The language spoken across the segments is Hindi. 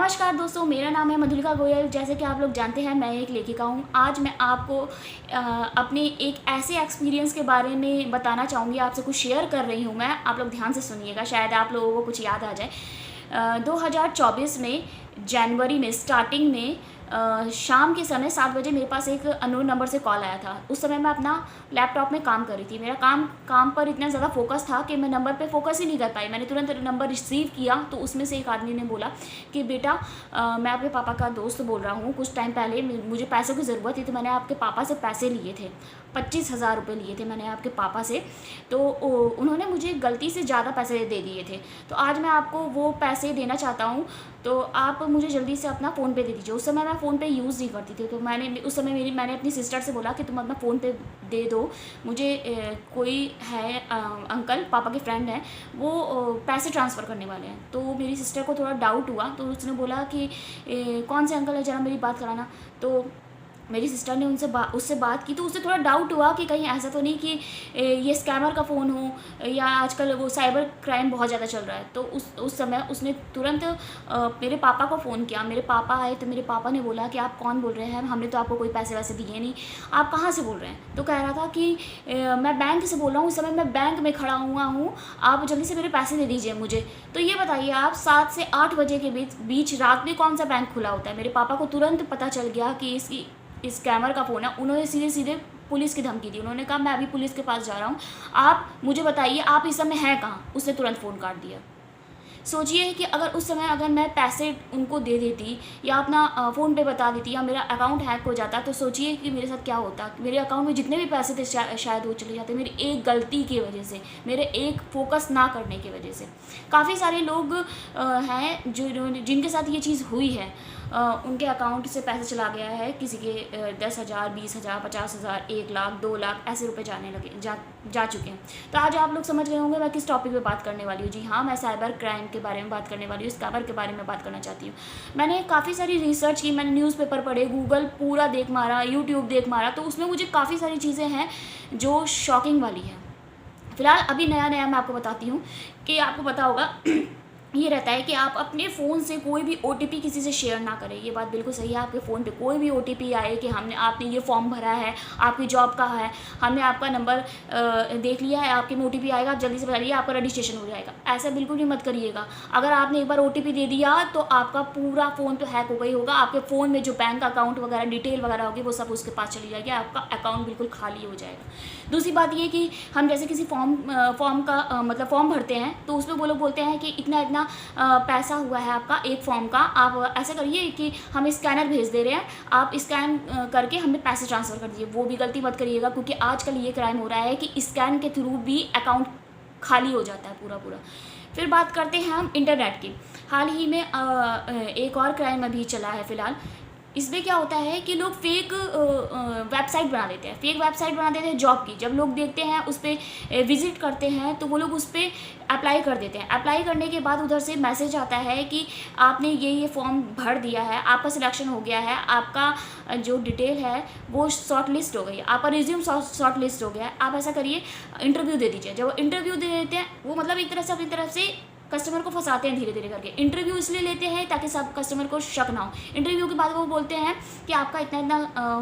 नमस्कार दोस्तों, मेरा नाम है मधुलिका गोयल। जैसे कि आप लोग जानते हैं, मैं एक लेखिका हूँ। आज मैं आपको अपने एक ऐसे एक्सपीरियंस के बारे में बताना चाहूँगी, आपसे कुछ शेयर कर रही हूँ मैं। आप लोग ध्यान से सुनिएगा, शायद आप लोगों को कुछ याद आ जाए। 2024 में जनवरी में स्टार्टिंग में शाम के समय 7 बजे मेरे पास एक अननोन नंबर से कॉल आया था। उस समय मैं अपना लैपटॉप में काम कर रही थी। मेरा काम पर इतना ज़्यादा फोकस था कि मैं नंबर पे फोकस ही नहीं कर पाई। मैंने तुरंत नंबर रिसीव किया तो उसमें से एक आदमी ने बोला कि बेटा, मैं आपके पापा का दोस्त बोल रहा हूँ। कुछ टाइम पहले मुझे पैसे की ज़रूरत थी, तो मैंने आपके पापा से पैसे लिए थे। 25,000 रुपये लिए थे मैंने आपके पापा से। तो उन्होंने मुझे गलती से ज़्यादा पैसे दे दिए थे। तो आज मैं आपको वो पैसे देना चाहता हूँ, तो आप मुझे जल्दी से अपना फ़ोनपे दे दीजिए। उस समय मैं फ़ोनपे यूज़ नहीं करती थी, तो मैंने अपनी सिस्टर से बोला कि तुम अपना फ़ोनपे दे दो मुझे। कोई है अंकल, पापा के फ्रेंड हैं, वो पैसे ट्रांसफ़र करने वाले हैं। तो मेरी सिस्टर को थोड़ा डाउट हुआ, तो उसने बोला कि कौन से अंकल है, ज़रा मेरी बात कराना। तो मेरी सिस्टर ने उससे बात की, तो उससे थोड़ा डाउट हुआ कि कहीं ऐसा तो नहीं कि ये स्कैमर का फ़ोन हो, या आजकल वो साइबर क्राइम बहुत ज़्यादा चल रहा है। तो उस समय उसने तुरंत मेरे पापा को फ़ोन किया। मेरे पापा आए तो मेरे पापा ने बोला कि आप कौन बोल रहे हैं, हमने तो आपको कोई पैसे वैसे दिए नहीं, आप कहाँ से बोल रहे हैं। तो कह रहा था कि मैं बैंक से बोल रहा हूँ, इस समय मैं बैंक में खड़ा हुआ हूँ, आप जल्दी से मेरे पैसे दे दीजिए मुझे। तो ये बताइए आप, 7 से 8 बजे के बीच रात में कौन सा बैंक खुला होता है। मेरे पापा को तुरंत पता चल गया कि इस स्कैमर का फ़ोन है। उन्होंने सीधे पुलिस की धमकी दी। उन्होंने कहा मैं अभी पुलिस के पास जा रहा हूँ, आप मुझे बताइए आप इस समय हैं कहाँ। उसने तुरंत फ़ोन काट दिया। सोचिए कि अगर मैं पैसे उनको दे देती या अपना फ़ोन पे बता देती या मेरा अकाउंट हैक हो जाता, तो सोचिए कि मेरे साथ क्या होता। मेरे अकाउंट में जितने भी पैसे थे शायद वो चले जाते, मेरी एक गलती की वजह से, मेरे एक फोकस ना करने की वजह से। काफ़ी सारे लोग हैं जिनके साथ ये चीज़ हुई है। उनके अकाउंट से पैसे चला गया है, किसी के 10,000, 20,000, 50,000, 1 लाख, 2 लाख ऐसे रुपए जा चुके हैं। तो आज आप लोग समझ गए होंगे मैं किस टॉपिक पे बात करने वाली हूँ। जी हाँ, मैं साइबर क्राइम के बारे में बात करने वाली हूँ, स्कैमर के बारे में बात करना चाहती हूँ। मैंने काफ़ी सारी रिसर्च की, मैंने न्यूज़पेपर पढ़े, गूगल पूरा देख मारा, यूट्यूब देख मारा, तो उसमें मुझे काफ़ी सारी चीज़ें हैं जो शॉकिंग वाली हैं। फिलहाल अभी नया मैं आपको बताती हूँ कि आपको पता होगा ये रहता है कि आप अपने फ़ोन से कोई भी OTP किसी से शेयर ना करें। ये बात बिल्कुल सही है। आपके फ़ोन पे कोई भी OTP आए कि आपने ये फॉर्म भरा है, आपकी जॉब का है, हमने आपका नंबर देख लिया है, आपके में OTP आएगा, आप जल्दी से बताइए, आपका रजिस्ट्रेशन हो जाएगा। ऐसा बिल्कुल भी मत करिएगा। अगर आपने एक बार OTP दे दिया तो आपका पूरा फ़ोन तो हैक हो गई होगा। आपके फ़ोन में जो बैंक अकाउंट वगैरह डिटेल वगैरह होगी वो सब उसके पास चली जाएगी, आपका अकाउंट बिल्कुल खाली हो जाएगा। दूसरी बात ये कि हम जैसे किसी फॉर्म का मतलब फॉर्म भरते हैं, तो उसमें वो लोग बोलते हैं कि इतना पैसा हुआ है आपका एक फॉर्म का, आप ऐसा करिए कि हम स्कैनर भेज दे रहे हैं, आप स्कैन करके हमें पैसे ट्रांसफ़र कर दीजिए। वो भी गलती मत करिएगा, क्योंकि आजकल ये क्राइम हो रहा है कि स्कैन के थ्रू भी अकाउंट खाली हो जाता है पूरा। फिर बात करते हैं हम इंटरनेट की। हाल ही में एक और क्राइम अभी चला है फिलहाल। इसमें क्या होता है कि लोग फेक वेबसाइट बना देते हैं जॉब की। जब लोग देखते हैं, उस पर विज़िट करते हैं, तो वो लोग उस पर अप्लाई कर देते हैं। अप्लाई करने के बाद उधर से मैसेज आता है कि आपने ये फॉर्म भर दिया है, आपका सिलेक्शन हो गया है, आपका जो डिटेल है वो शॉर्ट लिस्ट हो गई है, आपका रिज्यूम शॉर्ट लिस्ट हो गया है, आप ऐसा करिए इंटरव्यू दे दीजिए। जब वो इंटरव्यू दे देते हैं, वो मतलब एक तरह से अपनी तरफ से कस्टमर को फंसाते हैं धीरे करके। इंटरव्यू इसलिए लेते हैं ताकि सब कस्टमर को शक ना हो। इंटरव्यू के बाद वो बोलते हैं कि आपका इतना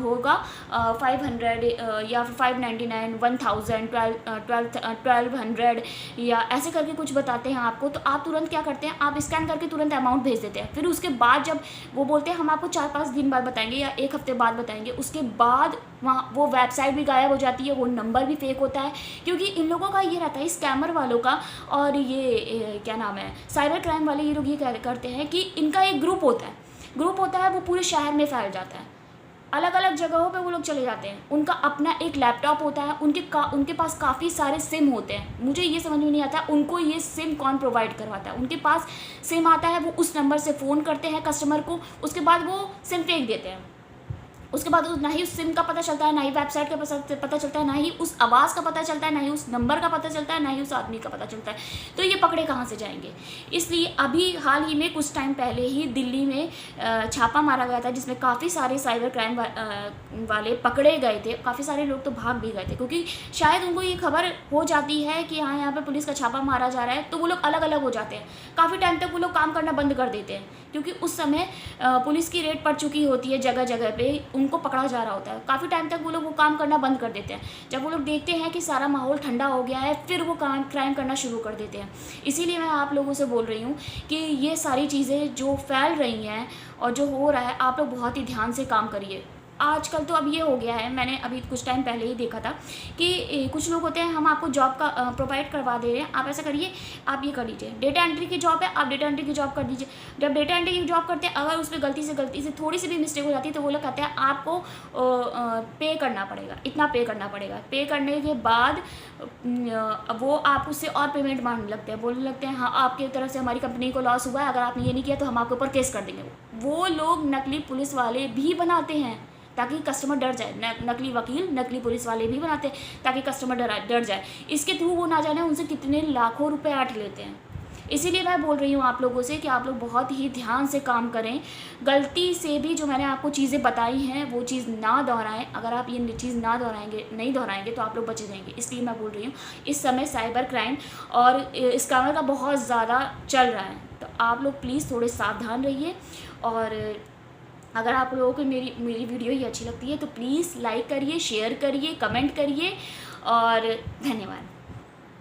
होगा, 500 या 599, 1000, 1200 या ऐसे करके कुछ बताते हैं आपको। तो आप तुरंत क्या करते हैं, आप स्कैन करके तुरंत अमाउंट भेज देते हैं। फिर उसके बाद जब वो बोलते हैं हम आपको 4-5 दिन बाद बताएंगे या 1 हफ्ते बाद बताएंगे, उसके बाद वहाँ वो वेबसाइट भी गायब हो जाती है, वो नंबर भी फेक होता है। क्योंकि इन लोगों का ये रहता है, स्कैमर वालों का, और ये क्या नाम है, साइबर क्राइम वाले, ये लोग ये करते हैं कि इनका एक ग्रुप होता है, वो पूरे शहर में फैल जाता है। अलग अलग जगहों पे वो लोग चले जाते हैं। उनका अपना एक लैपटॉप होता है, उनके पास काफ़ी सारे सिम होते हैं। मुझे ये समझ में नहीं आता उनको ये सिम कौन प्रोवाइड करवाता है। उनके पास सिम आता है, वो उस नंबर से फ़ोन करते हैं कस्टमर को, उसके बाद वो सिम फेंक देते हैं। उसके बाद ना ही उस सिम का पता चलता है, ना ही वेबसाइट का पता चलता है, ना ही उस आवाज़ का पता चलता है, ना ही उस नंबर का पता चलता है, ना ही उस आदमी का पता चलता है। तो ये पकड़े कहाँ से जाएंगे? इसलिए अभी हाल ही में कुछ टाइम पहले ही दिल्ली में छापा मारा गया था, जिसमें काफ़ी सारे साइबर क्राइम वाले पकड़े गए थे। काफ़ी सारे लोग तो भाग भी गए थे, क्योंकि शायद उनको ये खबर हो जाती है कि हाँ, यहाँ पर पुलिस का छापा मारा जा रहा है, तो वो लोग अलग अलग हो जाते हैं। काफ़ी टाइम तक वो लोग काम करना बंद कर देते हैं, क्योंकि उस समय पुलिस की रेड पड़ चुकी होती है, जगह जगह पे उनको पकड़ा जा रहा होता है। काफ़ी टाइम तक वो लोग वो काम करना बंद कर देते हैं। जब वो लोग देखते हैं कि सारा माहौल ठंडा हो गया है, फिर वो क्राइम करना शुरू कर देते हैं। इसीलिए मैं आप लोगों से बोल रही हूँ कि ये सारी चीज़ें जो फैल रही हैं और जो हो रहा है, आप लोग बहुत ही ध्यान से काम करिए। आजकल तो अब ये हो गया है, मैंने अभी कुछ टाइम पहले ही देखा था कि कुछ लोग होते हैं, हम आपको जॉब का प्रोवाइड करवा दे रहे हैं, आप ऐसा करिए, आप ये कर लीजिए, डेटा एंट्री की जॉब है, आप डेटा एंट्री की जॉब कर दीजिए। जब डेटा एंट्री की जॉब करते हैं, अगर उसमें गलती से थोड़ी सी भी मिस्टेक हो जाती है, तो वो लोग कहते हैं आपको पे करना पड़ेगा, इतना पे करना पड़ेगा। पे करने के बाद वो आप उससे और पेमेंट मांगने लगते हैं, बोलने लगते हैं हाँ, आपकी तरफ से हमारी कंपनी को लॉस हुआ है, अगर आपने ये नहीं किया तो हम आपके ऊपर केस कर देंगे। वो लोग नकली पुलिस वाले भी बनाते हैं ताकि कस्टमर डर जाए। नकली वकील, नकली पुलिस वाले भी बनाते हैं ताकि कस्टमर डर जाए। इसके थ्रू वो ना जाने उनसे कितने लाखों रुपए ऐंठ लेते हैं। इसीलिए मैं बोल रही हूँ आप लोगों से कि आप लोग बहुत ही ध्यान से काम करें। गलती से भी जो मैंने आपको चीज़ें बताई हैं वो चीज़ ना दोहराएं। अगर आप ये चीज़ नहीं दोहराएंगे तो आप लोग बचे रहेंगे। इसलिए मैं बोल रही हूँ, इस समय साइबर क्राइम और स्कैमर का बहुत ज़्यादा चल रहा है, तो आप लोग प्लीज़ थोड़े सावधान रहिए। और अगर आप लोगों को मेरी वीडियो ही अच्छी लगती है तो प्लीज़ लाइक करिए, शेयर करिए, कमेंट करिए और धन्यवाद।